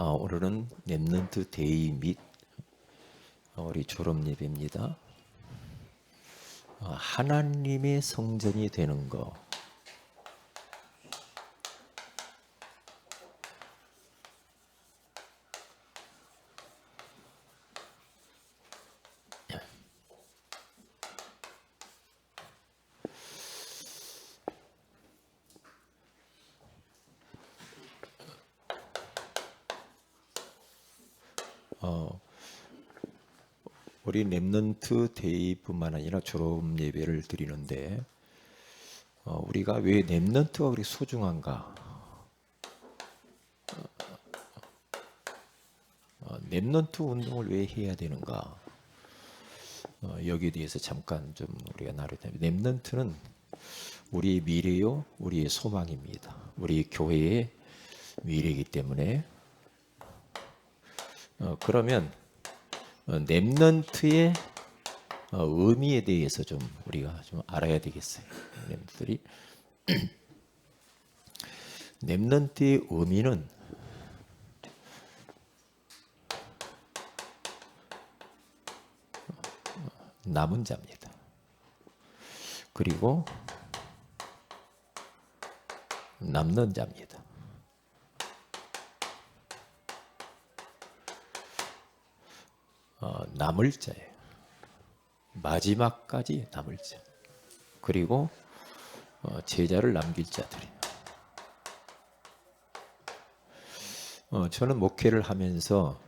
오늘은 렘넌트 데이 및 우리 졸업 예배입니다. 하나님의 성전이 되는 거. 우리 렘넌트 데이뿐만 아니라 졸업 예배를 드리는데 우리가 왜 렘넌트가 그렇게 소중한가? 렘넌트 운동을 왜 해야 되는가? 여기에 대해서 잠깐 좀 우리가 나누자. 렘넌트는 우리의 미래요, 우리의 소망입니다. 우리 교회의 미래이기 때문에 그러면 렘넌트의 의미에 대해서 좀 우리가 좀 알아야 되겠어요. 렘넌트들이 렘넌트의 의미는 남은 자입니다. 그리고 남는 자입니다. 남을 자예요. 마지막까지 남을 자. 그리고 제자를 남길 자들이에요. 저는 목회를 하면서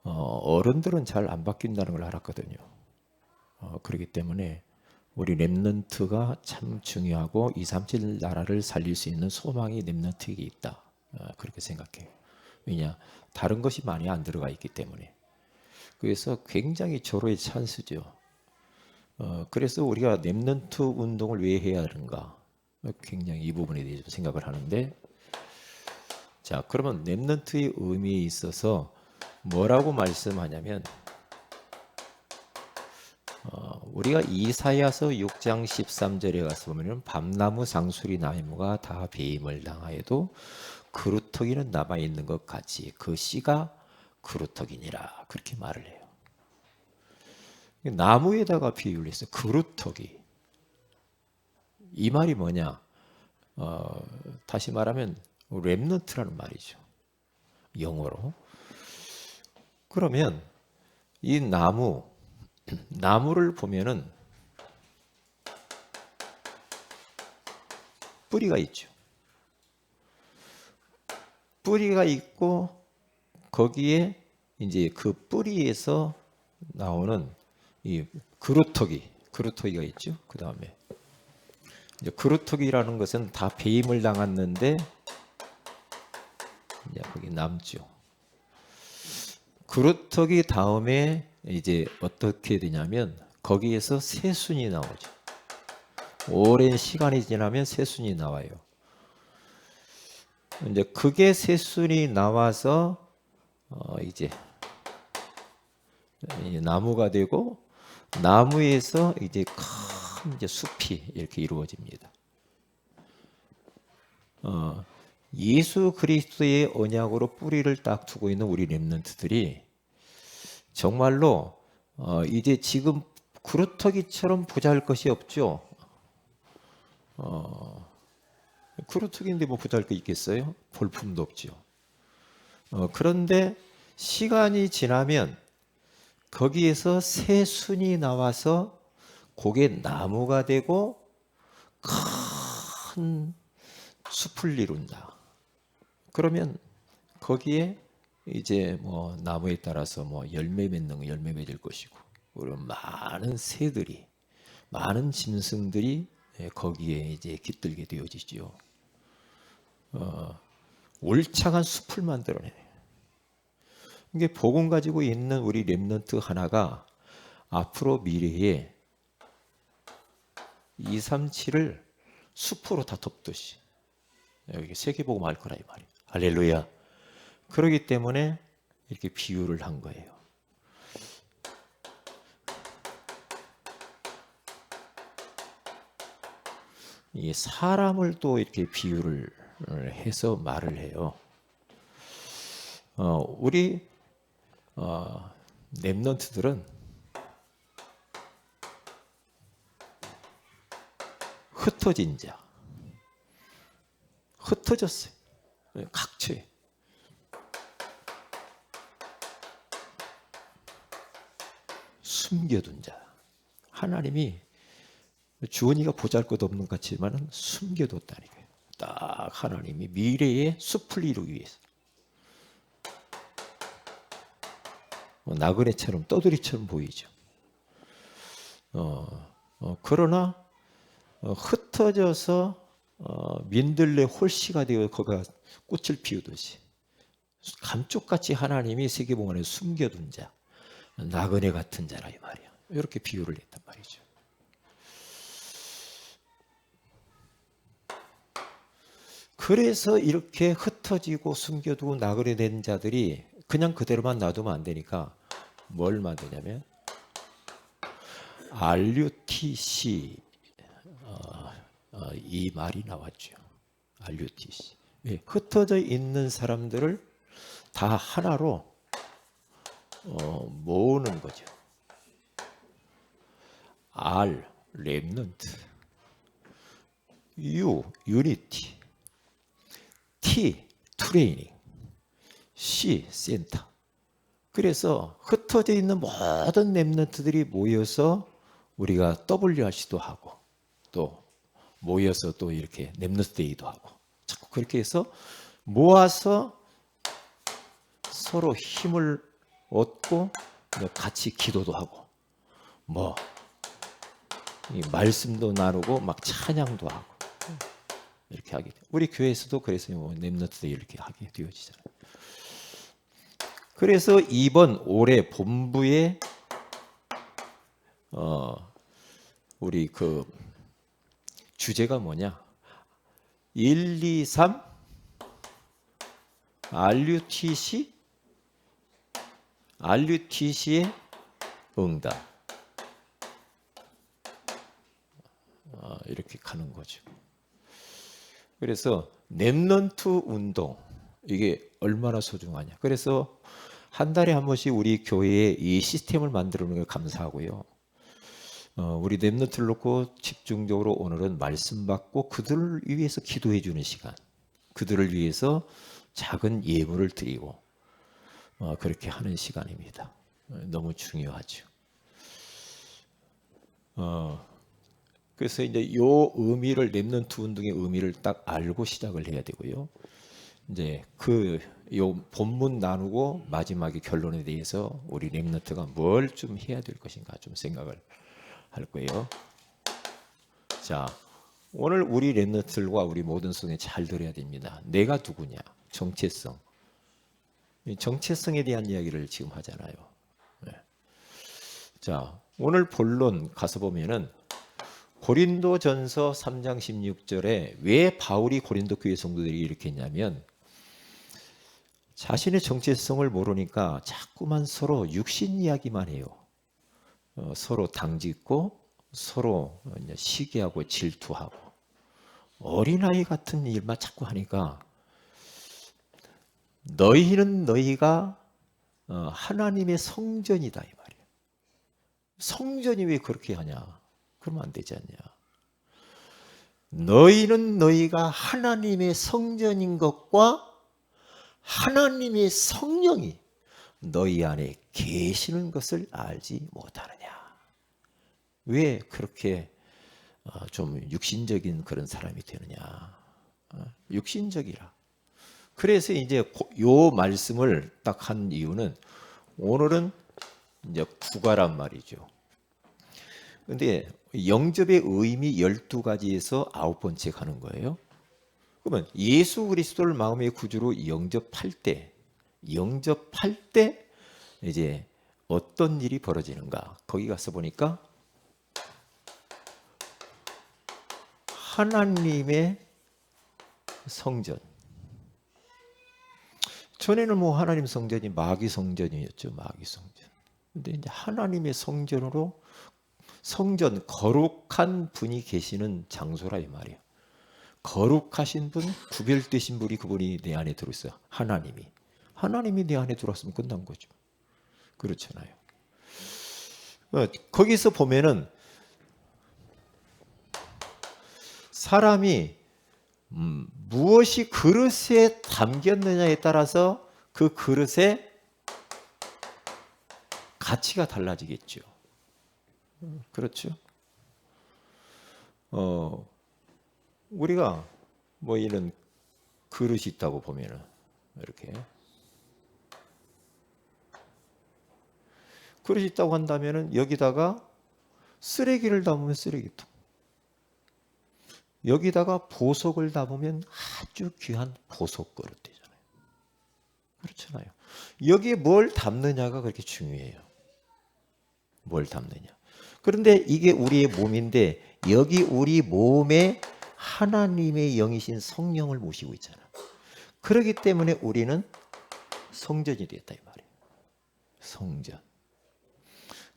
어른들은 잘 안 바뀐다는 걸 알았거든요. 그렇기 때문에 우리 렘넌트가 참 중요하고 237 나라를 살릴 수 있는 소망이 렘넌트에게 있다. 그렇게 생각해요. 왜냐? 다른 것이 많이 안 들어가 있기 때문에. 그래서 굉장히 절호의 찬스죠. 그래서 우리가 렘넌트 운동을 왜 해야 하는가? 굉장히 이 부분에 대해서 생각을 하는데, 자, 그러면 렘넌트의 의미에 있어서 뭐라고 말씀하냐면, 우리가 이사야서 6장 13절에 가서 보면 밤나무 상수리 나무가 다 배임을 당하여도 그루터기는 남아 있는 것 같이 그 씨가 그루터기니라 그렇게 말을 해요. 나무에다가 비유를 했어요. 그루터기. 이 말이 뭐냐? 다시 말하면 렘넌트라는 말이죠. 영어로. 그러면 이 나무를 보면은 뿌리가 있죠. 뿌리가 있고 거기에 이제 그 뿌리에서 나오는 이 그루터기가 있죠. 그 다음에 이제 그루터기라는 것은 다 배임을 당했는데 이제 거기 남죠. 그루터기 다음에 이제 어떻게 되냐면 거기에서 새순이 나오죠. 오랜 시간이 지나면 새순이 나와요. 이제 그게 새순이 나와서 이제 나무가 되고 나무에서 이제 큰 이제 숲이 이렇게 이루어집니다. 예수 그리스도의 언약으로 뿌리를 딱 두고 있는 우리 렘넌트들이 정말로 이제 지금 그루터기처럼 보잘 것이 없죠. 그루터기인데 뭐 보잘 거 있겠어요? 볼품도 없죠. 그런데 시간이 지나면 거기에서 새 순이 나와서 그게 나무가 되고 큰 숲을 이룬다. 그러면 거기에 이제 뭐 나무에 따라서 뭐 열매 맺는 거 열매 맺을 것이고, 그리고 많은 새들이, 많은 짐승들이 거기에 이제 깃들게 되어지죠. 울창한 숲을 만들어내요. 이게 복음 가지고 있는 우리 렘넌트 하나가 앞으로 미래에 237을 숲으로 다 덮듯이 여기 세계복음 알 거라 이 말이에요. 할렐루야. 그렇기 때문에 이렇게 비유를 한 거예요. 이 사람을 또 이렇게 비유를 해서 말을 해요. 우리 렘넌트들은 흩어진 자, 흩어졌어요. 각처에. 숨겨둔 자. 하나님이 주원이가 보잘것없는 것 같지만 숨겨뒀다는 거예요. 딱 하나님이 미래의 숲을 이루기 위해서. 나그네처럼 떠돌이처럼 보이죠. 그러나 흩어져서 민들레 홀씨가 되어 거기가 꽃을 피우듯이 감쪽같이 하나님이 세계봉 안에 숨겨둔 자, 나그네 같은 자라 이 말이야. 이렇게 비유를 했단 말이죠. 그래서 이렇게 흩어지고 숨겨두고 나그네 된 자들이 그냥 그대로만 놔두면 안 되니까 뭘 만드냐면 RUTC 이 말이 나왔죠. RUTC. 흩어져 있는 사람들을 다 하나로 모으는 거죠. R, 렘넌트, U, 유니티, T, 트레이닝, C, 센터. 그래서 흩어져 있는 모든 렘넌트들이 모여서 우리가 WRC도 하고 또 모여서 또 이렇게 렘넌트 데이도 하고 자꾸 그렇게 해서 모아서 서로 힘을 얻고 같이 기도도 하고 뭐 이 말씀도 나누고 막 찬양도 하고 이렇게 하게 돼요. 우리 교회에서도 그래서 렘넌트 데이 이렇게 하게 되어지잖아요. 그래서 이번 올해 본부에 우리 그 주제가 뭐냐? 1, 2, 3 RUTC의 응답. 이렇게 가는 거죠. 그래서 렘넌트 운동 이게 얼마나 소중하냐. 그래서 한 달에 한 번씩 우리 교회에 이 시스템을 만들어 놓은 걸 감사하고요. 우리 렘넌트를 놓고 집중적으로 오늘은 말씀 받고 그들을 위해서 기도해 주는 시간, 그들을 위해서 작은 예물을 드리고 그렇게 하는 시간입니다. 너무 중요하죠. 그래서 이제 요 의미를 렘넌트 운동의 의미를 딱 알고 시작을 해야 되고요. 이제 요 본문 나누고 마지막에 결론에 대해서 우리 렘넌트가 뭘 좀 해야 될 것인가 좀 생각을 할 거예요. 자, 오늘 우리 렘넌트들과 우리 모든 성에 잘 들어야 됩니다. 내가 누구냐? 정체성. 정체성에 대한 이야기를 지금 하잖아요. 네. 자, 오늘 본론 가서 보면은 고린도전서 3장 16절에 왜 바울이 고린도 교회 성도들이 이렇게 했냐면 자신의 정체성을 모르니까 자꾸만 서로 육신 이야기만 해요. 서로 당짓고 서로 시기하고 질투하고 어린아이 같은 일만 자꾸 하니까 너희는 너희가 하나님의 성전이다 이 말이에요. 성전이 왜 그렇게 하냐? 그러면 안 되지 않냐? 너희는 너희가 하나님의 성전인 것과 하나님의 성령이 너희 안에 계시는 것을 알지 못하느냐? 왜 그렇게 좀 육신적인 그런 사람이 되느냐? 육신적이라. 그래서 이제 요 말씀을 딱 한 이유는 오늘은 이제 국가란 말이죠. 근데 영접의 의미 12가지에서 9번째 가는 거예요. 그러면 예수 그리스도를 마음의 구주로 영접할 때 이제 어떤 일이 벌어지는가? 거기 가서 보니까 하나님의 성전. 전에는 뭐 하나님 성전이 마귀 성전이었죠. 마귀 성전. 근데 이제 하나님의 성전으로 성전 거룩한 분이 계시는 장소라 이 말이에요. 거룩하신 분, 구별되신 분이 그분이 내 안에 들어있어요. 하나님이 하나님이 내 안에 들어왔으면 끝난 거죠. 그렇잖아요. 거기서 보면은 사람이 무엇이 그릇에 담겼느냐에 따라서 그 그릇의 가치가 달라지겠죠. 그렇죠. 우리가 뭐 이런 그릇이 있다고 보면은 이렇게 그릇이 있다고 한다면은 여기다가 쓰레기를 담으면 쓰레기통, 여기다가 보석을 담으면 아주 귀한 보석 그릇 되잖아요. 그렇잖아요. 여기에 뭘 담느냐가 그렇게 중요해요. 뭘 담느냐. 그런데 이게 우리의 몸인데 여기 우리 몸에 하나님의 영이신 성령을 모시고 있잖아. 그렇기 때문에 우리는 성전이 됐다 이 말이에요. 성전.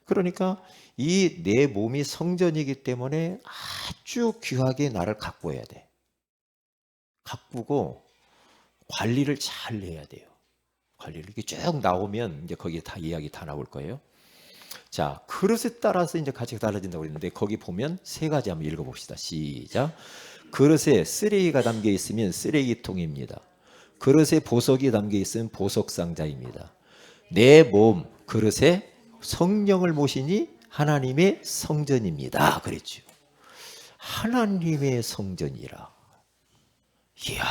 그러니까 이 내 몸이 성전이기 때문에 아주 귀하게 나를 가꿔야 돼. 가꾸고 관리를 잘 해야 돼요. 관리를 이렇게 쭉 나오면 이제 거기에 다 이야기 다 나올 거예요. 자, 그릇에 따라서 이제 가치가 달라진다고 그랬는데 거기 보면 세 가지 한번 읽어봅시다. 시작. 그릇에 쓰레기가 담겨 있으면 쓰레기통입니다. 그릇에 보석이 담겨 있으면 보석 상자입니다. 내 몸 그릇에 성령을 모시니 하나님의 성전입니다. 그랬죠. 하나님의 성전이라. 이야,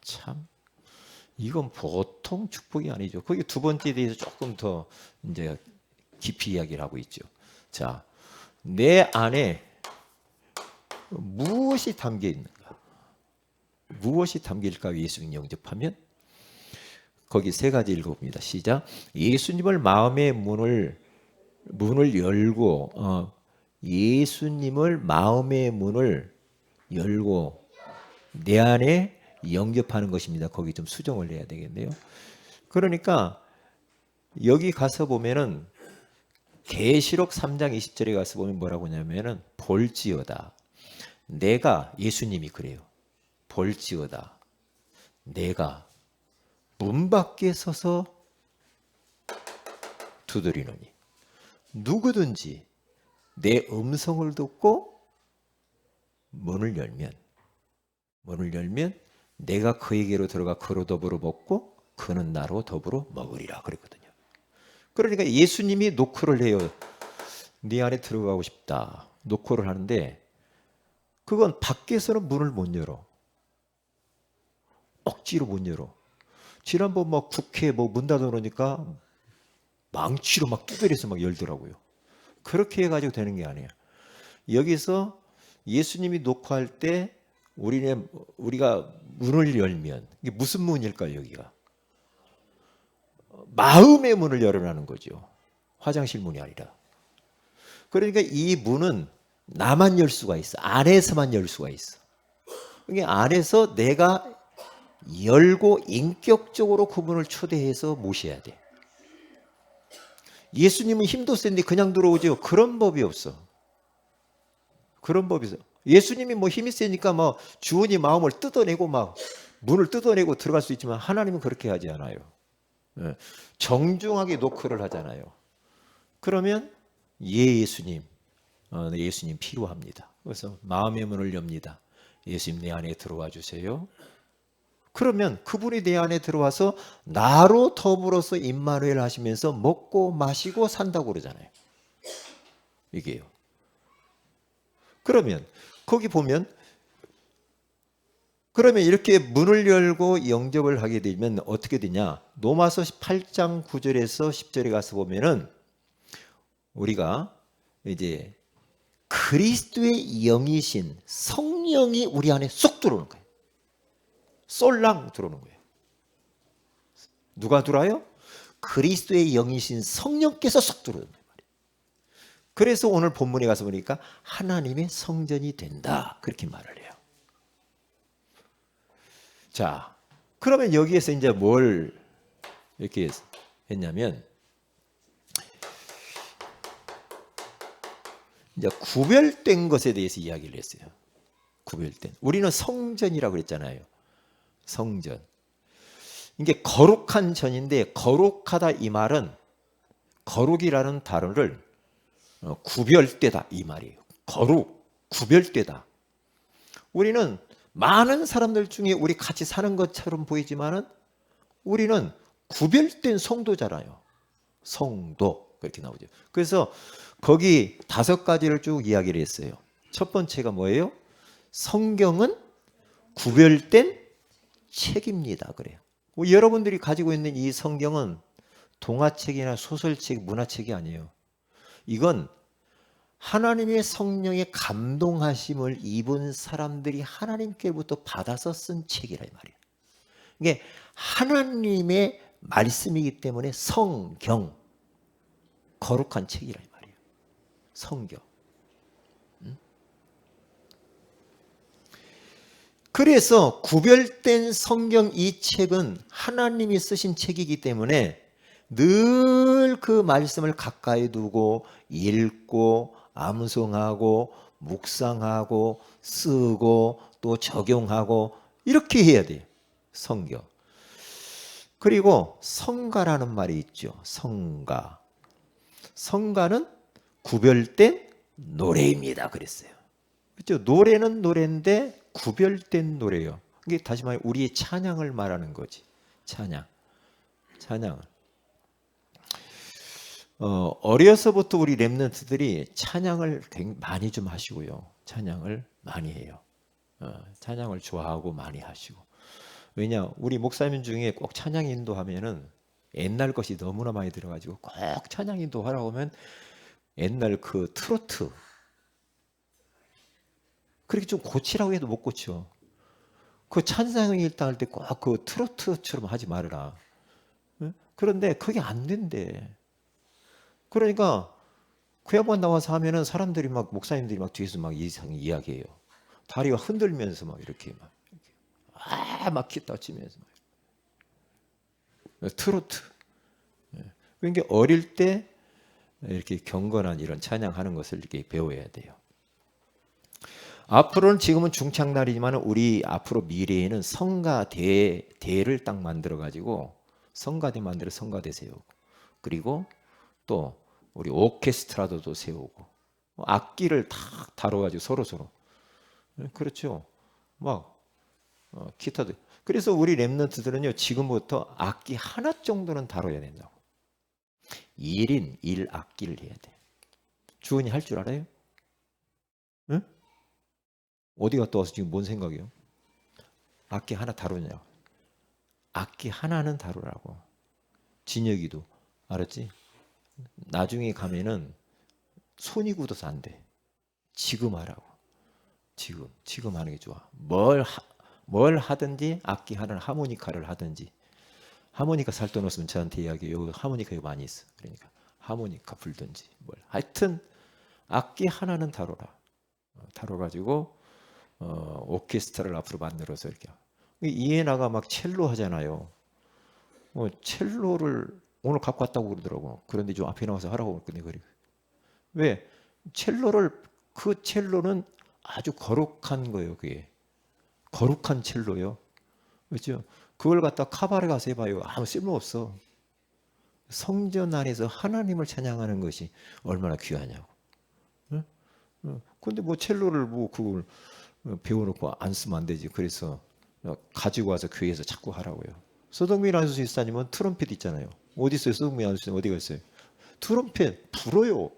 참. 이건 보통 축복이 아니죠. 거기 두 번째에 대해서 조금 더 이제 깊이 이야기를 하고 있죠. 자, 내 안에 무엇이 담겨 있는가? 무엇이 담길까? 예수님 영접하면 거기 세 가지 읽어봅니다. 시작. 예수님을 마음의 문을 열고 예수님을 마음의 문을 열고 내 안에 영접하는 것입니다. 거기 좀 수정을 해야 되겠네요. 그러니까 여기 가서 보면은 계시록 3장 20절에 가서 보면 뭐라고 하냐면은 볼지어다. 내가 예수님이 그래요. 볼지어다. 내가 문 밖에 서서 두드리노니 누구든지 내 음성을 듣고 문을 열면 내가 그에게로 들어가 그로 더불어 먹고 그는 나로 더불어 먹으리라 그랬거든요. 그러니까 예수님이 노크를 해요. 네 안에 들어가고 싶다. 노크를 하는데 그건 밖에서는 문을 못 열어. 억지로 못 열어. 지난번 막 국회 문 닫아 놓으니까 망치로 막 두드려서 막 열더라고요. 그렇게 해가지고 되는 게 아니에요. 여기서 예수님이 녹화할 때 우리가 문을 열면 이게 무슨 문일까요? 여기가 마음의 문을 열어라는 거죠. 화장실 문이 아니라. 그러니까 이 문은 나만 열 수가 있어. 안에서만 열 수가 있어. 그게 안에서 내가 열고 인격적으로 그분을 초대해서 모셔야 돼. 예수님은 힘도 센데 그냥 들어오죠. 그런 법이 없어. 그런 법이 있어. 예수님이 뭐 힘이 세니까 뭐 주원이 마음을 뜯어내고 막 문을 뜯어내고 들어갈 수 있지만 하나님은 그렇게 하지 않아요. 정중하게 노크를 하잖아요. 그러면 예수님 필요합니다. 그래서 마음의 문을 엽니다. 예수님 내 안에 들어와 주세요. 그러면 그분이 내 안에 들어와서 나로 더불어서 임마누엘 하시면서 먹고 마시고 산다고 그러잖아요. 이게요. 그러면 거기 보면 그러면 이렇게 문을 열고 영접을 하게 되면 어떻게 되냐? 로마서 8장 9절에서 10절에 가서 보면은 우리가 이제 그리스도의 영이신 성령이 우리 안에 쏙 들어오는 거예요. 쏠랑 들어오는 거예요. 누가 들어와요? 그리스도의 영이신 성령께서 쏙 들어오는 거예요. 그래서 오늘 본문에 가서 보니까 하나님의 성전이 된다. 그렇게 말을 해요. 자, 그러면 여기에서 이제 뭘 이렇게 했냐면 이제 구별된 것에 대해서 이야기를 했어요. 구별된. 우리는 성전이라고 그랬잖아요. 성전. 이게 거룩한 전인데 거룩하다 이 말은 거룩이라는 단어를 구별되다 이 말이에요. 거룩, 구별되다. 우리는 많은 사람들 중에 우리 같이 사는 것처럼 보이지만은 우리는 구별된 성도잖아요. 성도 그렇게 나오죠. 그래서 거기 5가지를 쭉 이야기를 했어요. 첫 번째가 뭐예요? 성경은 구별된 책입니다. 그래요. 여러분들이 가지고 있는 이 성경은 동화책이나 소설책, 문화책이 아니에요. 이건 하나님의 성령의 감동하심을 입은 사람들이 하나님께로부터 받아서 쓴 책이라 이 말이에요. 이게 하나님의 말씀이기 때문에 성경, 거룩한 책이라 이 말이에요. 성경. 그래서 구별된 성경 이 책은 하나님이 쓰신 책이기 때문에 늘 그 말씀을 가까이 두고 읽고 암송하고 묵상하고 쓰고 또 적용하고 이렇게 해야 돼요. 성경. 그리고 성가라는 말이 있죠. 성가. 성가는 구별된 노래입니다. 그랬어요. 그렇죠? 노래는 노래인데 구별된 노래예요. 이게 다시 말해 우리의 찬양을 말하는 거지. 찬양. 찬양을. 어려서부터 우리 렘넌트들이 찬양을 많이 좀 하시고요. 찬양을 많이 해요. 찬양을 좋아하고 많이 하시고. 왜냐? 우리 목사님 중에 꼭 찬양 인도하면은 옛날 것이 너무나 많이 들어가지고 꼭 찬양 인도하라고 하면 옛날 그 트로트 그렇게 좀 고치라고 해도 못 고쳐. 그 찬양 일당 할 때 꼭 그 트로트처럼 하지 말아라. 그런데 그게 안 된대. 그러니까 그 양반 나와서 하면은 사람들이 막 목사님들이 막 뒤에서 막 이상히 이야기해요. 다리가 흔들면서 막 이렇게 막 기타 치면서 막. 트로트. 그러니까 어릴 때 이렇게 경건한 이런 찬양하는 것을 이렇게 배워야 돼요. 앞으로는 지금은 중창날이지만 우리 앞으로 미래에는 성가대를 딱 만들어 가지고 성가대 만들어 성가대 세우고 그리고 또 우리 오케스트라도 세우고 악기를 다 다뤄가지고 서로 그렇죠. 막 기타도. 그래서 우리 렘넌트들은요 지금부터 악기 하나 정도는 다뤄야 된다고. 1인 1악기를 해야 돼. 주은이 할 줄 알아요? 응? 어디 갔다 와서 지금 뭔 생각이에요? 악기 하나 다루냐고. 악기 하나는 다루라고. 진혁이도 알았지? 나중에 가면은 손이 굳어서 안 돼. 지금 하라고. 지금 하는 게 좋아. 뭘 하든지 악기 하나는 하모니카를 하든지. 하모니카 살 돈 없으면 저한테 이야기해요. 여기 하모니카 이거 많이 있어. 그러니까 하모니카 불든지 뭘. 하여튼 악기 하나는 다뤄라. 다뤄가지고 오케스트라를 앞으로 만들어서 이렇게. 이해나가 막 첼로 하잖아요. 첼로를 오늘 갖고 왔다고 그러더라고. 그런데 좀 앞에 나와서 하라고 그랬더니 왜? 그 첼로는 아주 거룩한 거예요. 그게 거룩한 첼로요. 그렇죠? 그걸 갖다 카바레 가서 해봐요. 아무 쓸모 없어. 성전 안에서 하나님을 찬양하는 것이 얼마나 귀하냐고. 근데 뭐 첼로를 뭐 그걸 배워놓고 안 쓰면 안 되지. 그래서 가지고 와서 교회에서 자꾸 하라고요. 서동민 안수 집사님은 트럼펫 있잖아요. 어디 있어요? 서동민 안수 집사님 어디 갔어요? 트럼펫 불어요.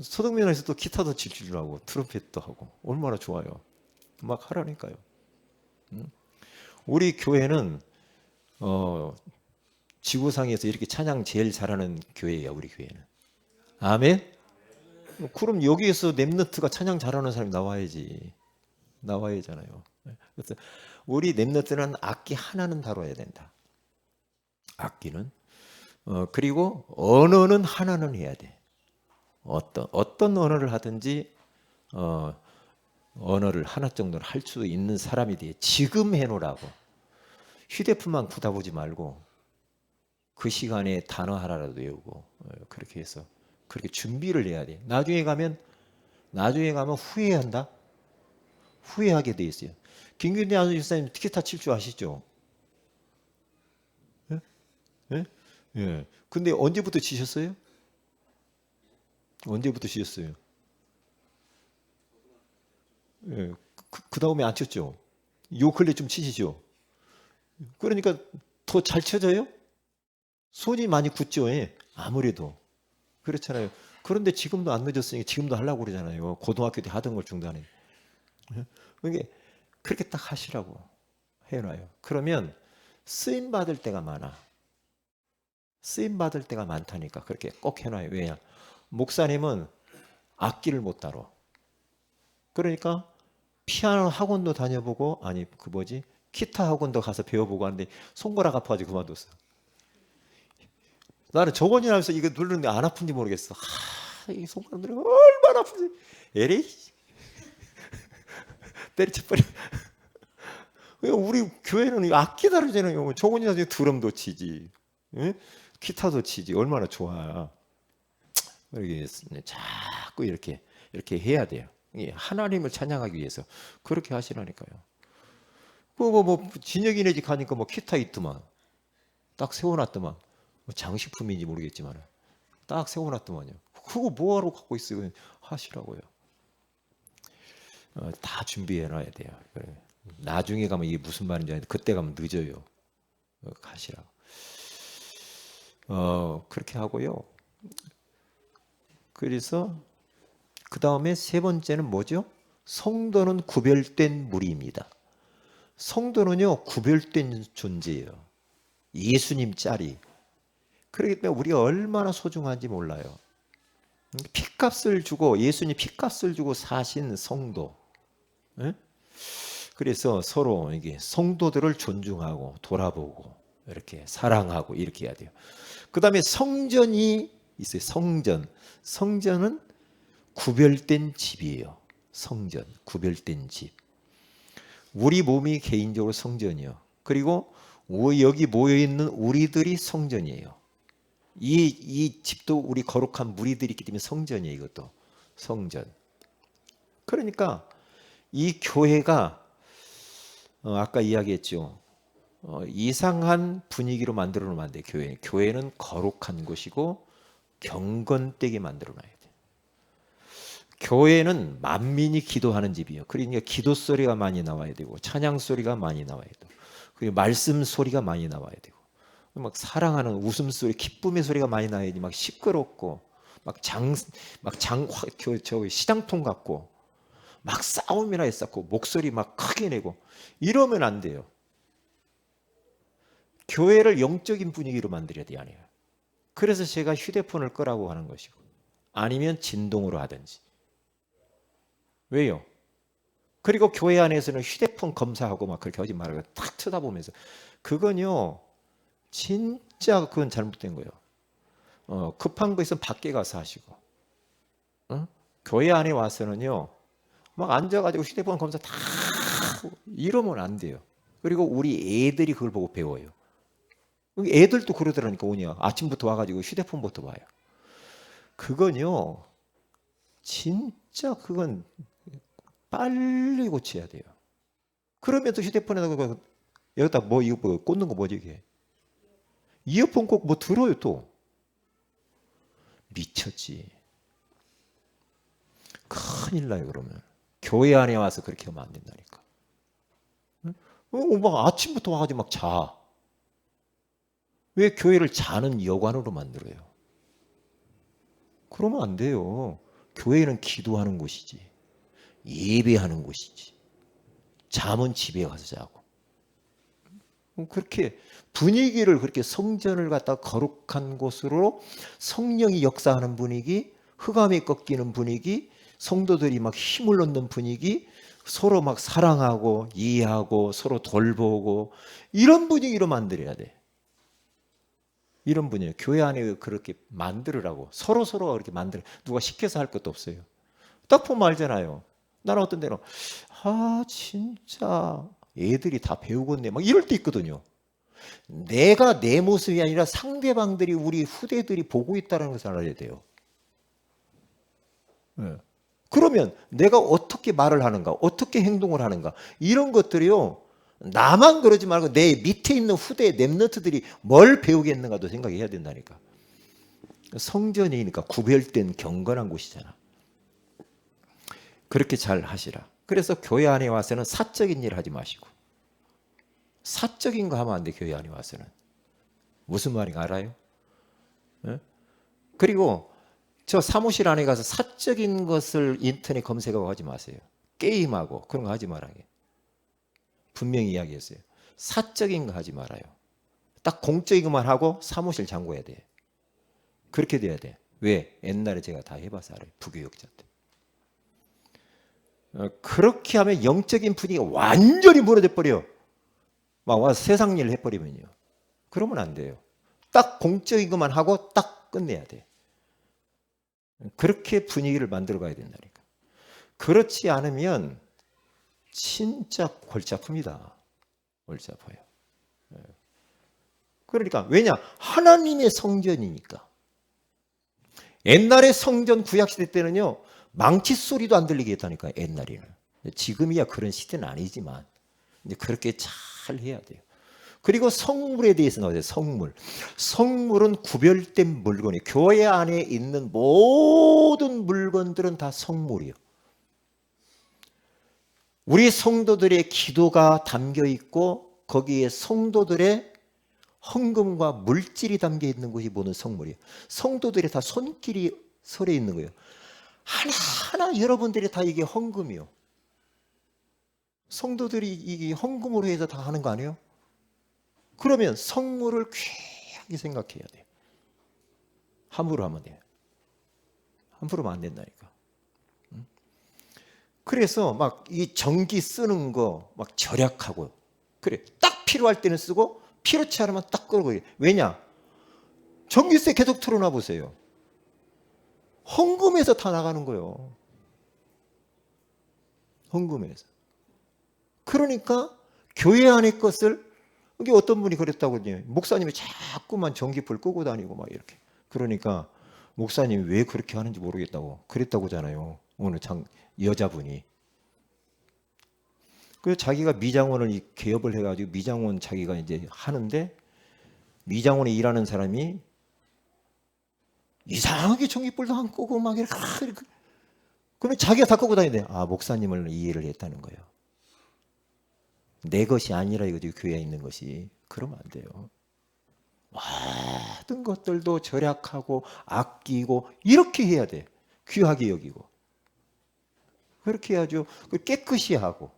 서동민 안에서 또 기타도 칠 줄 알고 트럼펫도 하고 얼마나 좋아요. 막 하라니까요. 우리 교회는 지구상에서 이렇게 찬양 제일 잘하는 교회예요. 우리 교회는. 아멘. 그럼 여기에서 렘넌트가 찬양 잘하는 사람이 나와야잖아요. 그래서 우리 렘넌트는 악기 하나는 다뤄야 된다. 악기는. 그리고 언어는 하나는 해야 돼. 어떤 언어를 하든지 언어를 하나 정도는 할 수 있는 사람이 돼. 지금 해놓으라고. 휴대폰만 굳어보지 말고 그 시간에 단어 하나라도 외우고 그렇게 해서 그렇게 준비를 해야 돼. 나중에 가면 후회한다. 후회하게 돼 있어요. 김균대 안수 집사님 기타 칠 줄 아시죠? 예? 예. 근데 언제부터 치셨어요? 언제부터 치셨어요? 예. 그 다음에 안 쳤죠? 요 근래 좀 치시죠? 그러니까 더 잘 쳐져요? 손이 많이 굳죠? 예. 아무래도. 그렇잖아요. 그런데 지금도 안 늦었으니까 지금도 하려고 그러잖아요. 고등학교 때 하던 걸 중단해. 예? 이게 그렇게 딱 하시라고 해놔요. 그러면 쓰임 받을 때가 많아. 쓰임 받을 때가 많다니까 그렇게 꼭 해놔요. 왜냐? 목사님은 악기를 못 다뤄. 그러니까 피아노 학원도 다녀보고 아니 그 뭐지 기타 학원도 가서 배워보고 하는데 손가락 아파가지고 그만뒀어. 나는 저번이나 하면서 이거 누르는데 안 아픈지 모르겠어. 이 손가락 누르면 얼마나 아픈지. 에레이 때려쳐버려. 우리 교회는 악기 다루잖아요. 저번이나 드럼도 치지, 예? 기타도 치지. 얼마나 좋아. 이렇게 자꾸 이렇게 해야 돼요. 하나님을 찬양하기 위해서 그렇게 하시라니까요. 진혁이네 집 가니까 뭐 기타 있더만 딱 세워놨더만 장식품인지 모르겠지만 딱 세워놨더만요. 그거 뭐하러 갖고 있어요? 하시라고요. 다 준비해놔야 돼요. 나중에 가면 이게 무슨 말인지 아는데 그때 가면 늦어요. 가시라고. 그렇게 하고요. 그래서 그 다음에 세 번째는 뭐죠? 성도는 구별된 무리입니다. 성도는요 구별된 존재예요. 예수님 짤이. 그렇기 때문에 우리가 얼마나 소중한지 몰라요. 피값을 주고 예수님 피값을 주고 사신 성도. 예? 그래서 서로 이게 성도들을 존중하고 돌아보고 이렇게 사랑하고 이렇게 해야 돼요. 그 다음에 성전이 있어요. 성전은 구별된 집이에요. 성전, 구별된 집. 우리 몸이 개인적으로 성전이요. 그리고 여기 모여있는 우리들이 성전이에요. 이 집도 우리 거룩한 무리들이 있기 때문에 성전이에요. 이것도 성전. 그러니까 이 교회가 아까 이야기했죠. 이상한 분위기로 만들어 놓으면 안 돼요. 교회는 거룩한 곳이고 경건되게 만들어 놔야 돼요. 교회는 만민이 기도하는 집이에요. 그러니까 기도 소리가 많이 나와야 되고 찬양 소리가 많이 나와야 되고 그리고 말씀 소리가 많이 나와야 되고 막 사랑하는 웃음소리, 기쁨의 소리가 많이 나야지 막 시끄럽고 시장통 같고 막 싸움이나 했었고 목소리 막 크게 내고 이러면 안 돼요. 교회를 영적인 분위기로 만들어야 돼요. 아니에요. 그래서 제가 휴대폰을 끄라고 하는 것이고 아니면 진동으로 하든지. 왜요? 그리고 교회 안에서는 휴대폰 검사하고 막 그렇게 하지 말고 탁 쳐다보면서 그건요 진짜 그건 잘못된 거예요. 급한 거 있으면 밖에 가서 하시고 교회 안에 와서는요 막 앉아가지고 휴대폰 검사 다 이러면 안 돼요. 그리고 우리 애들이 그걸 보고 배워요. 애들도 그러더라니까 오냐 아침부터 와가지고 휴대폰부터 봐요. 그건요 진짜 그건 빨리 고쳐야 돼요. 그러면서 휴대폰에다가 여기다 뭐 이거 뭐 꽂는 거 뭐지 이게? 이어폰 꼭 뭐 들어요 또. 미쳤지. 큰일 나요 그러면. 교회 안에 와서 그렇게 하면 안 된다니까. 막 아침부터 와가지고 막 자. 왜 교회를 자는 여관으로 만들어요? 그러면 안 돼요. 교회는 기도하는 곳이지. 예배하는 곳이지. 잠은 집에 가서 자고. 그렇게 분위기를 그렇게 성전을 갖다 거룩한 곳으로 성령이 역사하는 분위기, 흑암이 꺾이는 분위기, 성도들이 막 힘을 얻는 분위기, 서로 막 사랑하고 이해하고 서로 돌보고 이런 분위기로 만들어야 돼. 이런 분위기. 교회 안에 그렇게 만들으라고. 서로 그렇게 만들어. 누가 시켜서 할 것도 없어요. 딱 보면 알잖아요. 나는 어떤 데는 진짜 애들이 다 배우겠네 막 이럴 때 있거든요. 내가 내 모습이 아니라 상대방들이 우리 후대들이 보고 있다는 것을 알아야 돼요. 그러면 내가 어떻게 말을 하는가 어떻게 행동을 하는가 이런 것들이요 나만 그러지 말고 내 밑에 있는 후대 렘넌트들이 뭘 배우겠는가도 생각해야 된다니까. 성전이니까 구별된 경건한 곳이잖아. 그렇게 잘 하시라. 그래서 교회 안에 와서는 사적인 일 하지 마시고, 사적인 거 하면 안 돼. 교회 안에 와서는. 무슨 말인가 알아요? 예? 그리고 저 사무실 안에 가서 사적인 것을 인터넷 검색하고 하지 마세요. 게임하고 그런 거 하지 말아요. 분명히 이야기했어요. 사적인 거 하지 말아요. 딱 공적인 것만 하고 사무실 잠궈야 돼. 그렇게 돼야 돼. 왜? 옛날에 제가 다 해봐서 알아요. 부교육자 때. 그렇게 하면 영적인 분위기가 완전히 무너져 버려. 막 와서 세상 일 해버리면요. 그러면 안 돼요. 딱 공적인 것만 하고 딱 끝내야 돼. 그렇게 분위기를 만들어 가야 된다니까. 그렇지 않으면 진짜 골치 아픕니다. 골치 아파요. 그러니까 왜냐? 하나님의 성전이니까. 옛날에 성전 구약시대 때는요. 망치 소리도 안 들리게 했다니까. 옛날에는. 지금이야 그런 시대는 아니지만 이제 그렇게 잘 해야 돼요. 그리고 성물에 대해서 나오죠. 성물. 성물은 구별된 물건이 교회 안에 있는 모든 물건들은 다 성물이에요. 우리 성도들의 기도가 담겨 있고 거기에 성도들의 헌금과 물질이 담겨 있는 것이 모든 성물이에요. 성도들이 다 손길이 서려 있는 거예요. 하나하나 여러분들이 다 이게 헌금이요. 성도들이 이게 헌금으로 해서 다 하는 거 아니에요? 그러면 성물을 귀하게 생각해야 돼요. 함부로 하면 돼요. 함부로 하면 안 된다니까. 그래서 막 이 전기 쓰는 거 막 절약하고, 그래 딱 필요할 때는 쓰고 필요치 않으면 딱 끄고. 왜냐? 전기세 계속 틀어놔 보세요. 헌금에서 다 나가는 거예요. 헌금에서. 그러니까 교회 안의 것을, 이게 어떤 분이 그랬다거든요. 목사님이 자꾸만 전기불 끄고 다니고 막 이렇게. 그러니까 목사님이 왜 그렇게 하는지 모르겠다고 그랬다고잖아요. 어느 여자분이. 그래서 자기가 미장원을 개업을 해가지고 미장원 자기가 이제 하는데, 미장원에 일하는 사람이 이상하게 전기불도 안 끄고 막 이렇게. 그러면 자기가 다 끄고 다니는데, 아, 목사님을 이해를 했다는 거예요. 내 것이 아니라 이거지, 교회에 있는 것이. 그러면 안 돼요. 모든 것들도 절약하고 아끼고 이렇게 해야 돼. 귀하게 여기고. 그렇게 해야죠. 깨끗이 하고.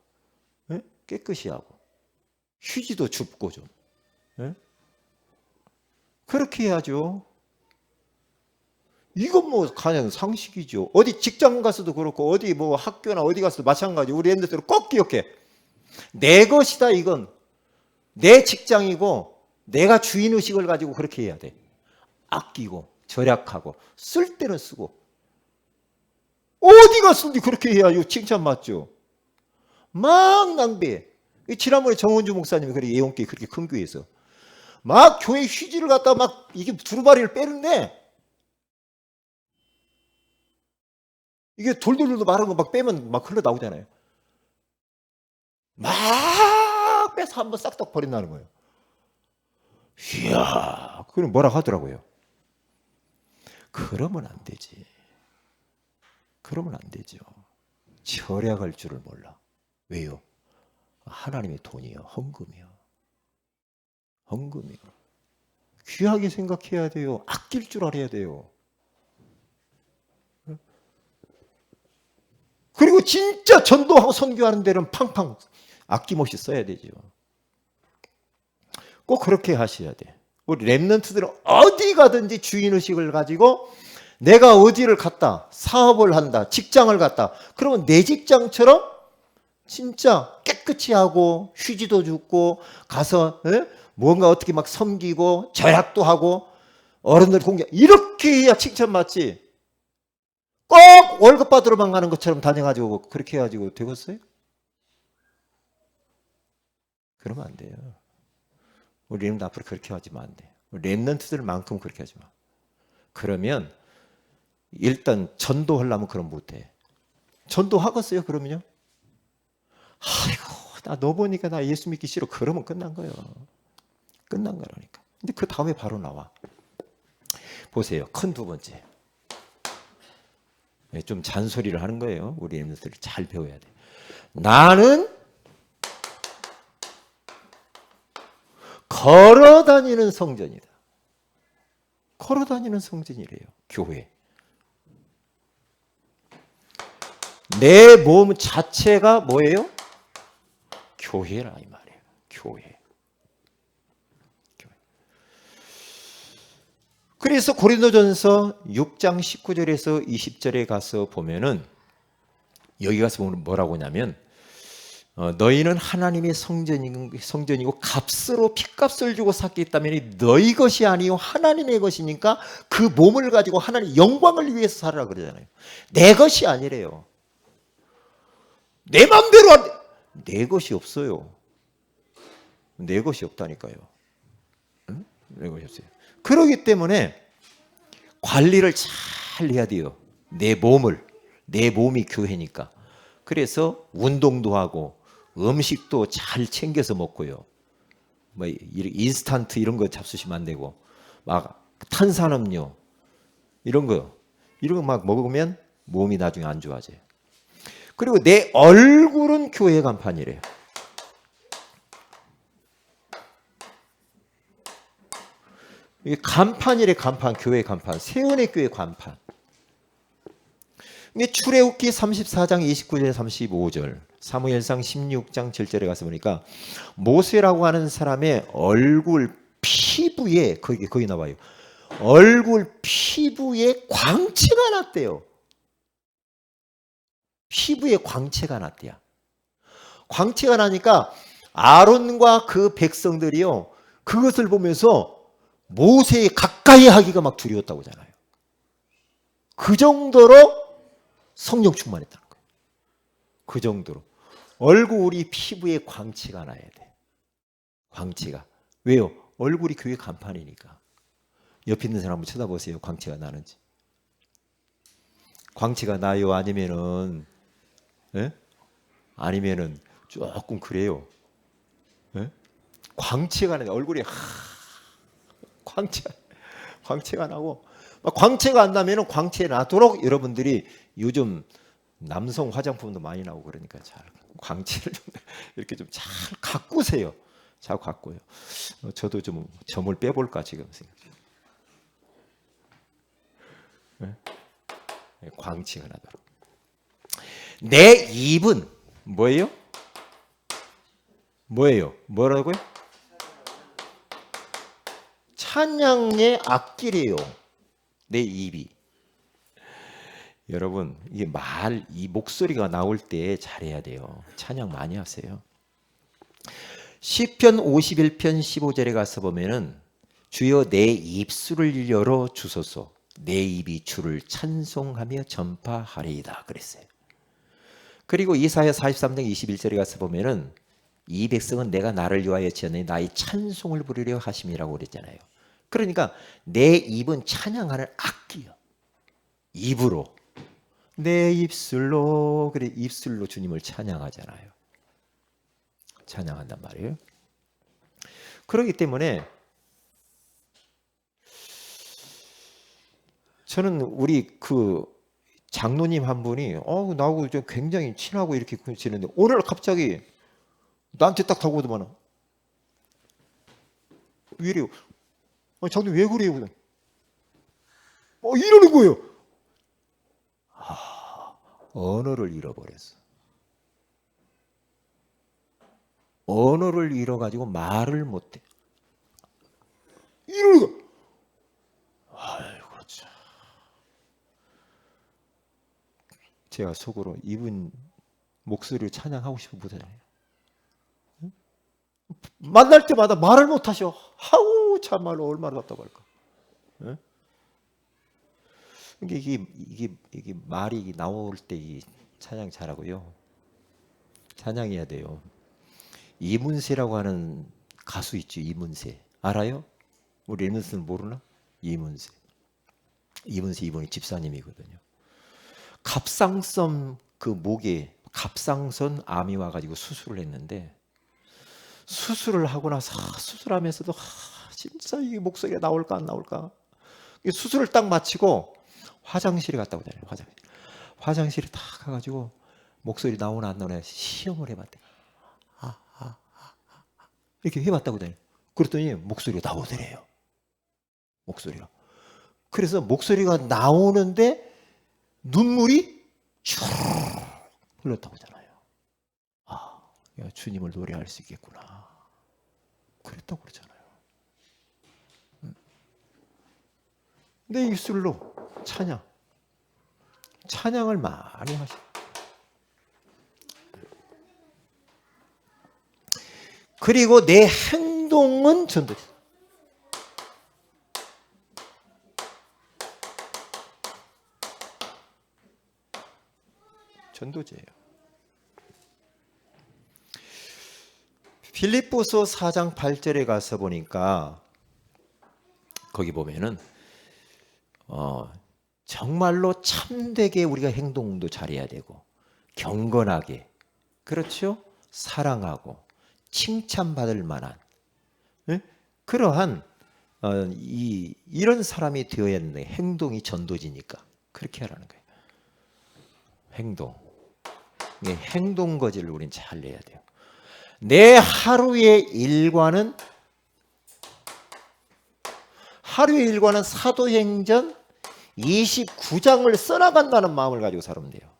네? 깨끗이 하고. 휴지도 줍고 좀. 네? 그렇게 해야죠. 이건 뭐 그냥 상식이죠. 어디 직장 가서도 그렇고 어디 뭐 학교나 어디 가서도 마찬가지. 우리 애들도 꼭 기억해. 내 것이다 이건. 내 직장이고 내가 주인의식을 가지고 그렇게 해야 돼. 아끼고 절약하고 쓸 때는 쓰고. 어디 갔는지 그렇게 해야 이거 칭찬 맞죠. 막 낭비해. 지난번에 정원주 목사님이 그렇게 예원교회 그렇게 큰 교회에서 막 교회 휴지를 갖다 막 이게 두루마리를 빼는데, 이게 돌돌돌 마른 거 막 빼면 막 흘러나오잖아요. 막 빼서 한번 싹둑 버린다는 거예요. 이야, 그럼 뭐라 하더라고요. 그러면 안 되지. 그러면 안 되죠. 절약할 줄을 몰라. 왜요? 하나님의 돈이요. 헌금이요. 헌금이요. 귀하게 생각해야 돼요. 아낄 줄 알아야 돼요. 그리고 진짜 전도하고 선교하는 데는 팡팡 아낌없이 써야 되죠. 꼭 그렇게 하셔야 돼. 우리 렘넌트들은 어디 가든지 주인의식을 가지고 내가 어디를 갔다, 사업을 한다, 직장을 갔다. 그러면 내 직장처럼 진짜 깨끗이 하고 휴지도 줍고 가서 뭔가 어떻게 막 섬기고 절약도 하고 어른들 공개 이렇게 해야 칭찬받지. 꼭 월급 받으러만 가는 것처럼 다녀가지고 그렇게 해가지고 되겠어요? 그러면 안 돼요. 우리 렘넌트 앞으로 그렇게 하지만 안 돼. 렘넌트들만큼 그렇게 하지 마. 그러면 일단 전도하려면 그럼 못해. 전도하겠어요? 그러면요? 아이고 너 보니까 나 예수 믿기 싫어. 그러면 끝난 거예요. 끝난 거라니까. 근데 그 다음에 바로 나와. 보세요. 큰 두 번째. 좀 잔소리를 하는 거예요. 우리 엠들이 잘 배워야 돼. 나는 걸어다니는 성전이다. 걸어다니는 성전이래요. 교회. 내 몸 자체가 뭐예요? 교회라 이 말이에요. 교회. 그래서 고린도전서 6장 19절에서 20절에 가서 보면은 여기 가서 뭐라고 하냐면 너희는 하나님의 성전이고 값으로 핏값을 주고 샀기 때문에 너희 것이 아니요 하나님의 것이니까 그 몸을 가지고 하나님 영광을 위해서 살아라 그러잖아요. 내 것이 아니래요. 내 마음대로 내 것이 없어요. 내 것이 없다니까요. 응? 내 것이 없어요. 그렇기 때문에 관리를 잘 해야 돼요. 내 몸이 교회니까. 그래서 운동도 하고 음식도 잘 챙겨서 먹고요. 뭐 인스턴트 이런 거 잡수시면 안 되고 막 탄산음료 이런 거 막 먹으면 몸이 나중에 안 좋아져요. 그리고 내 얼굴은 교회 간판이래요. 이게 간판이래. 간판. 교회 간판. 세운의 교회 간판. 근데 출애굽기 34장 29절 35절 사무엘상 16장 7절에 가서 보니까 모세라고 하는 사람의 얼굴 피부에 거기 나와요. 얼굴 피부에 광채가 났대요. 피부에 광채가 났대요. 광채가 나니까 아론과 그 백성들이요 그것을 보면서 모세에 가까이 하기가 막 두려웠다고 하잖아요. 그 정도로 성령 충만했다는 거예요. 그 정도로 얼굴이 피부에 광채가 나야 돼. 광채가. 왜요? 얼굴이 교회 간판이니까. 옆에 있는 사람 한번 쳐다보세요. 광채가 나는지. 광채가 나요? 아니면은 아니면은 조금 그래요. 광채가 나요. 얼굴이 광채가 나고 광채가 안 나면은 광채 나도록 여러분들이 요즘 남성 화장품도 많이 나오고 그러니까 잘 광채를 좀 이렇게 좀 잘 가꾸세요. 잘 가꾸요. 저도 좀 점을 빼볼까 지금 생각. 광채가 나도록. 내 입은 뭐예요? 뭐라고요? 찬양의 악기래요. 내 입이. 여러분 이게 이 목소리가 나올 때 잘해야 돼요. 찬양 많이 하세요. 시편 51편 15절에 가서 보면은 주여 내 입술을 열어 주소서 내 입이 주를 찬송하며 전파하리이다 그랬어요. 그리고 이사야 43장 21절에 가서 보면은 이 백성은 내가 나를 위하여 지었느니 나의 찬송을 부르려 하심이라고 그랬잖아요. 그러니까 내 입은 찬양하는 악기요. 입으로. 내 입술로. 그래 입술로 주님을 찬양하잖아요. 찬양한단 말이에요. 그렇기 때문에 저는 우리 그 장로님 한 분이 나하고 굉장히 친하고 이렇게 지내는데 오늘 갑자기 나한테 딱 다가오더만 왜 이래요? 장로님 왜 그래요? 이러는 거예요. 언어를 잃어버렸어. 언어를 잃어가지고 말을 못해. 이러는 거. 아이고 참. 제가 속으로 이분 목소리를 찬양하고 싶어 못하잖아요. 만날 때마다 말을 못하셔. 아우 참말로 얼마나 답답할까. 이게 말이 나올 때 이 찬양 잘하고요. 찬양해야 돼요. 이문세라고 하는 가수 있죠. 이문세 알아요? 우리 엠넷은 모르나? 이문세 이분이 집사님이거든요. 갑상선 그 목에 갑상선 암이 와가지고 수술을 했는데 수술을 하고 나서 수술하면서도 진짜 이 목소리가 나올까 안 나올까. 수술을 딱 마치고 화장실에 갔다 오잖아요. 화장실에 딱 가가지고 목소리 나오나 안 나오나 시험을 해봤대. 이렇게 해봤다고 돼. 그랬더니 목소리가 나오더래요. 목소리가. 그래서 목소리가 나오는데 눈물이 쭉 흘렀다고 하잖아요. 야, 주님을 노래할 수 있겠구나. 그랬다고 그러잖아요. 내 입술로 찬양을 많이 하셔. 그리고 내 행동은 전도지. 전도제예요. 빌립보서 4장 8절에 가서 보니까 거기 보면은 정말로 참되게 우리가 행동도 잘해야 되고 경건하게, 그렇죠? 사랑하고 칭찬받을 만한 그러한 이런 사람이 되어야 하는데, 행동이 전도지니까 그렇게 하라는 거예요. 행동 거지를 우린 잘 내야 돼요. 내 하루의 일과는 사도행전 29장을 써나간다는 마음을 가지고 살면 돼요.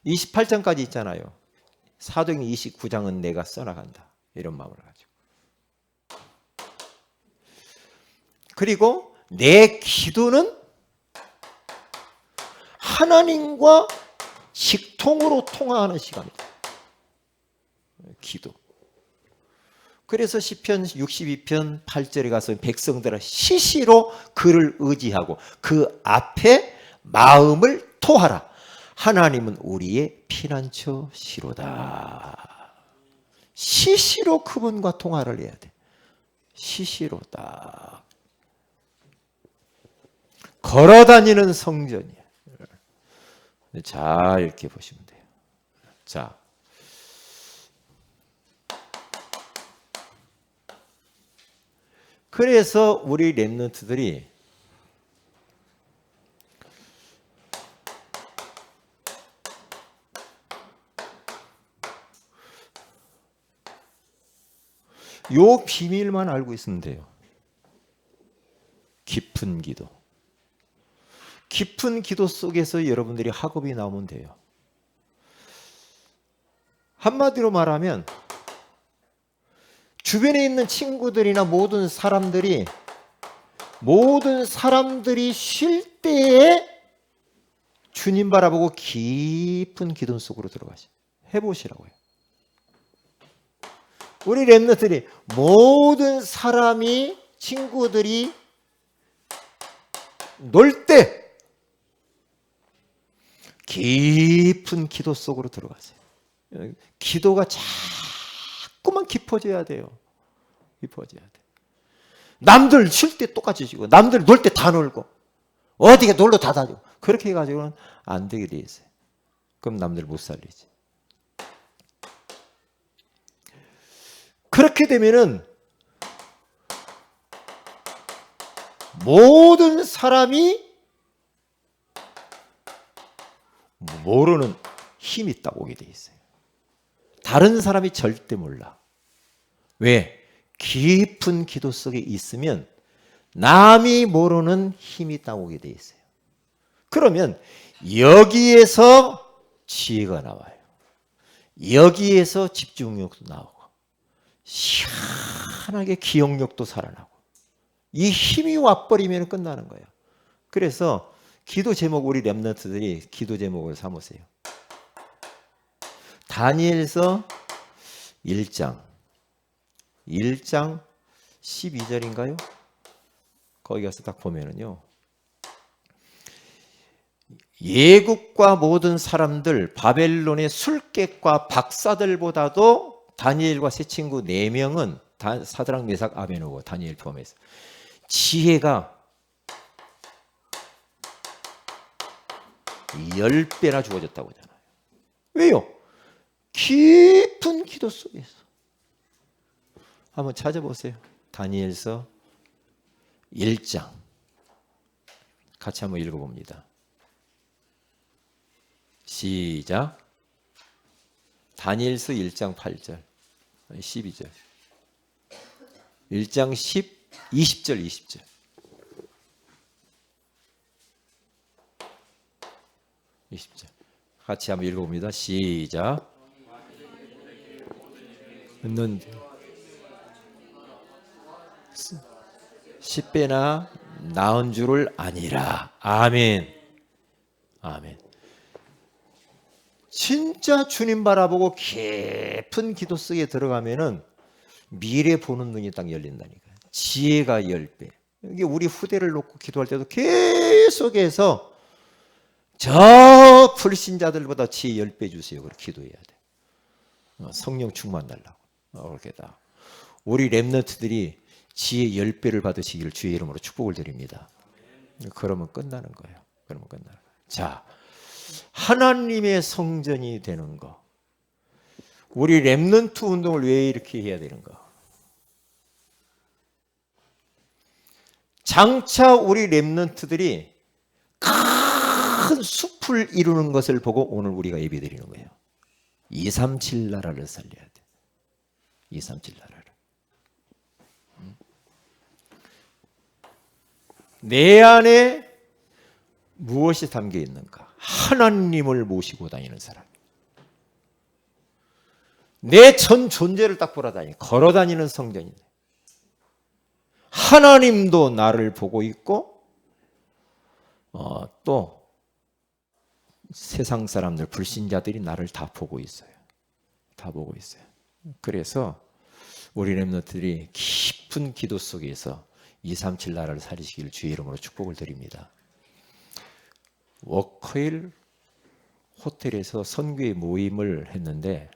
28장까지 있잖아요. 사도행전 29장은 내가 써나간다, 이런 마음을 가지고. 그리고 내 기도는 하나님과 직통으로 통화하는 시간이다. 기도. 그래서 시편 62편 8절에 가서 백성들은 시시로 그를 의지하고 그 앞에 마음을 토하라. 하나님은 우리의 피난처시로다. 시시로 그분과 통화를 해야 돼. 시시로 딱. 걸어다니는 성전이야. 잘 이렇게 보시면 돼요. 자, 그래서 우리 렘넌트들이 요 비밀만 알고 있으면 돼요. 깊은 기도. 깊은 기도 속에서 여러분들이 학업이 나오면 돼요. 한마디로 말하면 주변에 있는 친구들이나 모든 사람들이 쉴 때에 주님 바라보고 깊은 기도 속으로 들어가시. 해보시라고요. 우리 렘너들이 모든 사람이, 친구들이 놀 때 깊은 기도 속으로 들어가세요. 기도가 자꾸만 깊어져야 돼요. 깊어져야 돼. 남들 쉴 때 똑같이 쉬고, 남들 놀 때 다 놀고, 어디가 놀러 다 다니고, 그렇게 해가지고는 안 되게 돼 있어요. 그럼 남들 못 살리지. 그렇게 되면은 모든 사람이 모르는 힘이 딱 오게 돼 있어요. 다른 사람이 절대 몰라. 왜? 깊은 기도 속에 있으면 남이 모르는 힘이 딱 오게 돼 있어요. 그러면 여기에서 지혜가 나와요. 여기에서 집중력도 나오고, 시원하게 기억력도 살아나고, 이 힘이 와버리면 끝나는 거예요. 그래서 기도 제목, 우리 렘넌트들이 기도 제목을 삼으세요. 다니엘서 1장 12절인가요? 거기 가서 딱 보면은요, 예국과 모든 사람들, 바벨론의 술객과 박사들보다도 다니엘과 세 친구 4명은 사드락, 메삭, 아베노고, 다니엘 포함해서 지혜가 10배나 주어졌다고 하잖아요. 왜요? 깊은 기도 속에서. 한번 찾아보세요. 다니엘서 1장 같이 한번 읽어봅니다. 시작. 다니엘서 1장 8절 12절 1장 20절 20절 같이 한번 읽어봅니다. 시작. 는 10배나 나은 줄을 아니라. 아멘. 아멘. 진짜 주님 바라보고 깊은 기도 속에 들어가면은 미래 보는 눈이 딱 열린다니까요. 지혜가 10배. 이게 우리 후대를 놓고 기도할 때도 계속해서 저 불신자들보다 지혜 10배 주세요. 그렇게 기도해야 돼. 성령 충만 달라고. 그렇게 다. 우리 렘넌트들이 지혜 10배를 받으시기를 주의 이름으로 축복을 드립니다. 그러면 끝나는 거예요. 그러면 끝나는 거예요. 자, 하나님의 성전이 되는 거. 우리 렘넌트 운동을 왜 이렇게 해야 되는 거? 장차 우리 렘넌트들이 큰 숲을 이루는 것을 보고 오늘 우리가 예배드리는 거예요. 237 나라를 살려야 돼. 237 나라를. 내 안에 무엇이 담겨 있는가? 하나님을 모시고 다니는 사람. 내 전 존재를 딱 걸어 다니는 성전이네. 하나님도 나를 보고 있고, 또 세상 사람들, 불신자들이 나를 다 보고 있어요. 다 보고 있어요. 그래서 우리 렘넌트들이 깊은 기도 속에서 237 나라를 살리시기를 주의 이름으로 축복을 드립니다. 워커힐 호텔에서 선교의 모임을 했는데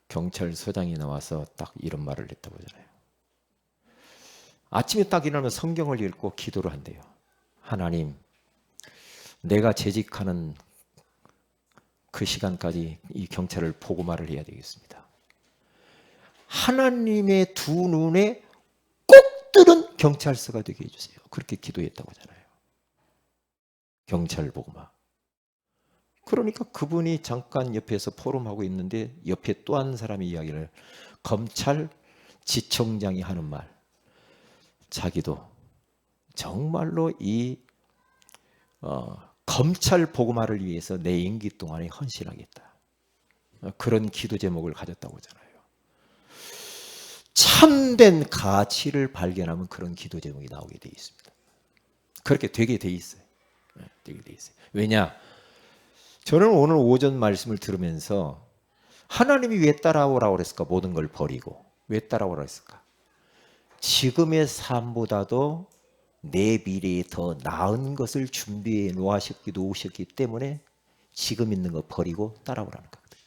경찰서장이 나와서 딱 이런 말을 했다고 하잖아요. 아침에 딱 일어나면 성경을 읽고 기도를 한대요. 하나님, 내가 재직하는 그 시간까지 이 경찰을 보고말을 해야 되겠습니다. 하나님의 두 눈에 꼭 뜨는 경찰서가 되게 해주세요. 그렇게 기도했다고 하잖아요. 경찰 보고말. 그러니까 그분이 잠깐 옆에서 포럼하고 있는데 옆에 또 한 사람이 이야기를, 검찰 지청장이 하는 말, 자기도 정말로 이 검찰 보고말을 위해서 내 임기 동안에 헌신하겠다. 그런 기도 제목을 가졌다고 하잖아요. 참된 가치를 발견하면 그런 기도 제목이 나오게 돼 있습니다. 그렇게 되게 돼 있어요. 되게 돼 있어요. 왜냐? 저는 오늘 오전 말씀을 들으면서 하나님이 왜 따라오라고 그랬을까? 모든 걸 버리고 왜 따라오라고 했을까? 지금의 삶보다도 내 미래에 더 나은 것을 준비해 놓으셨기 때문에 지금 있는 거 버리고 따라오라는 거거든요.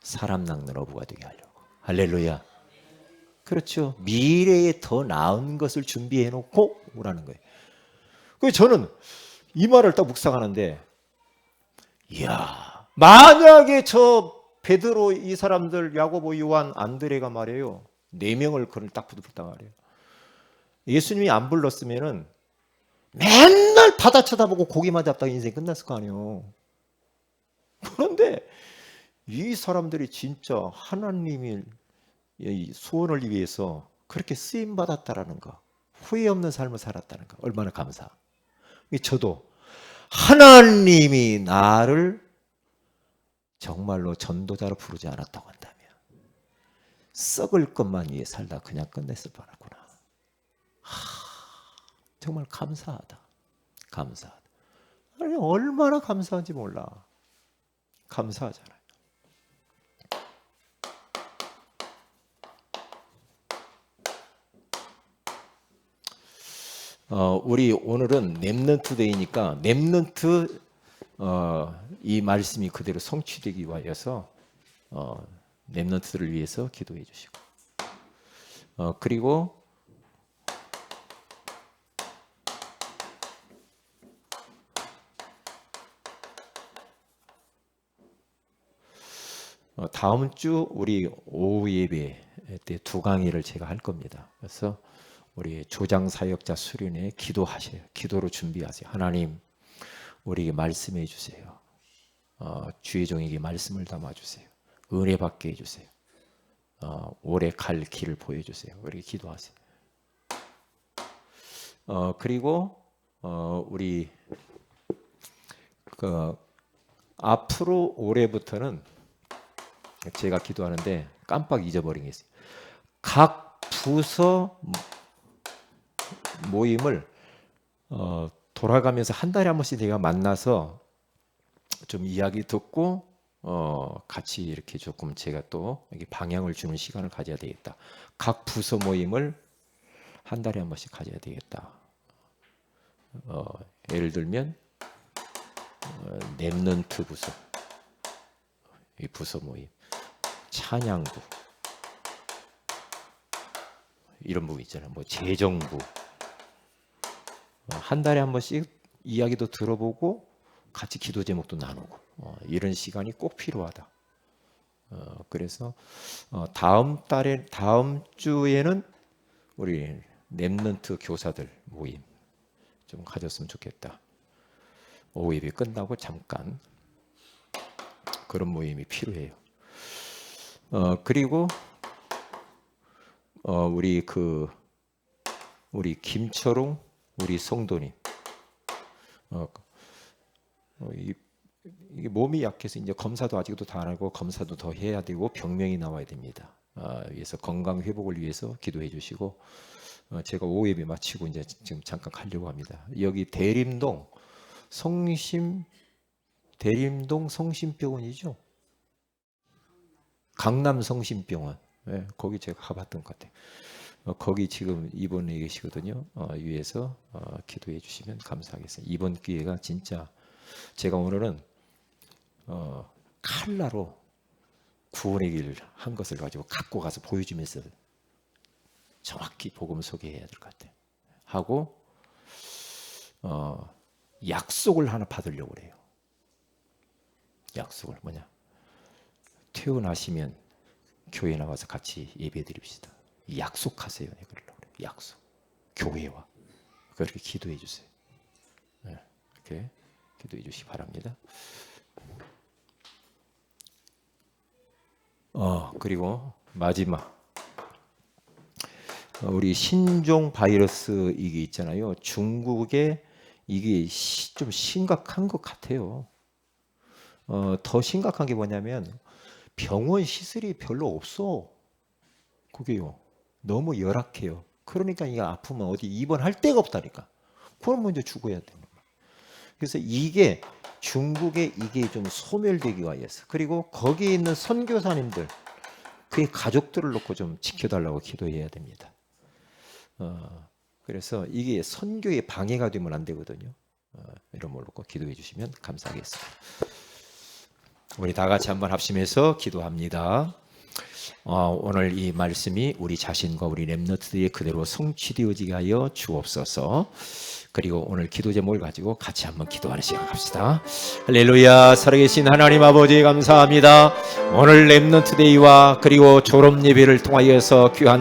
사람 낚는 어부가 되게 하려고. 할렐루야. 그렇죠. 미래에 더 나은 것을 준비해 놓고 오라는 거예요. 그래서 저는 이 말을 딱 묵상하는데, 이야, 만약에 저 베드로, 이 사람들, 야고보, 요한, 안드레가 말이에요, 4명을 그걸 딱 붙었다 말이에요. 예수님이 안 불렀으면은 맨날 바다 쳐다보고 고기만 잡다가 인생이 끝났을 거 아니에요. 그런데 이 사람들이 진짜 하나님의 소원을 위해서 그렇게 쓰임 받았다라는 거, 후회 없는 삶을 살았다는 거, 얼마나 감사. 저도 하나님이 나를 정말로 전도자로 부르지 않았다고 한다면 썩을 것만 위해 살다 그냥 끝냈을 뻔했구나. 정말 감사하다. 감사하다. 아니, 얼마나 감사한지 몰라. 감사하잖아요. 우리 오늘은 렘넌트 데이니까 렘넌트 이 말씀이 그대로 성취되기 위해서 렘넌트들을 위해서 기도해 주시고, 그리고 다음 주 우리 오후 예배 때 2강의를 제가 할 겁니다. 그래서 우리 조장 사역자 수련회 기도하세요. 기도로 준비하세요. 하나님, 우리에게 말씀해 주세요. 주의 종에게 말씀을 담아 주세요. 은혜 받게 해 주세요. 오래 갈 길을 보여 주세요. 우리 기도하세요. 그리고 우리 앞으로 올해부터는 제가 기도하는데 깜빡 잊어버린 게 있어요. 각 부서 모임을 돌아가면서 한 달에 한 번씩 내가 만나서 좀 이야기 듣고 같이 이렇게 조금 제가 또 이렇게 방향을 주는 시간을 가져야 되겠다. 각 부서 모임을 한 달에 한 번씩 가져야 되겠다. 예를 들면 렘넌트 부서, 이 부서 모임, 찬양부, 이런 부분 있잖아요. 뭐 재정부, 한 달에 한 번씩 이야기도 들어보고 같이 기도 제목도 나누고 이런 시간이 꼭 필요하다. 그래서 다음 주에는 우리 렘넌트 교사들 모임 좀 가졌으면 좋겠다. 오후 예배 끝나고 잠깐 그런 모임이 필요해요. 그리고 우리 김철웅 우리 성도님 이게 몸이 약해서 이제 검사도 아직도 다 안 하고 검사도 더 해야 되고 병명이 나와야 됩니다. 그래서 건강 회복을 위해서 기도해 주시고 제가 오후 예배 마치고 이제 지금 잠깐 가려고 합니다. 여기 대림동 성심병원이죠. 강남 성심병원. 네, 거기 제가 가봤던 것 같아요. 거기 지금 입원해 계시거든요. 위에서 기도해 주시면 감사하겠습니다. 이번 기회가 진짜 제가 오늘은 칼라로 구원의 길을 한 것을 가지고 갖고 가서 보여주면서 정확히 복음 소개해야 될 것 같아요. 하고 약속을 하나 받으려고 그래요. 약속을 뭐냐? 퇴원하시면 교회 나와서 같이 예배 드립시다. 약속하세요. 그러려고 그래요. 약속. 교회와 그렇게 기도해 주세요. 네, 이렇게 기도해 주시기 바랍니다. 그리고 마지막 우리 신종 바이러스 이게 있잖아요. 중국에 이게 좀 심각한 것 같아요. 더 심각한 게 뭐냐면 병원 시설이 별로 없어. 그게요. 너무 열악해요. 그러니까 이게 아프면 어디 입원할 데가 없다니까. 그러면 이제 죽어야 돼요. 그래서 이게 중국에 이게 좀 소멸되기 위해서 그리고 거기에 있는 선교사님들 그의 가족들을 놓고 좀 지켜달라고 기도해야 됩니다. 그래서 이게 선교에 방해가 되면 안 되거든요. 이런 걸 놓고 기도해 주시면 감사하겠습니다. 우리 다 같이 한번 합심해서 기도합니다. 오늘 이 말씀이 우리 자신과 우리 렘넌트들의 그대로 성취되어지게 하여 주옵소서. 그리고 오늘 기도 제목을 가지고 같이 한번 기도하는 시간 갑시다. 할렐루야. 살아계신 하나님 아버지 감사합니다. 오늘 렘넌트 데이와 그리고 졸업 예배를 통하여서 귀한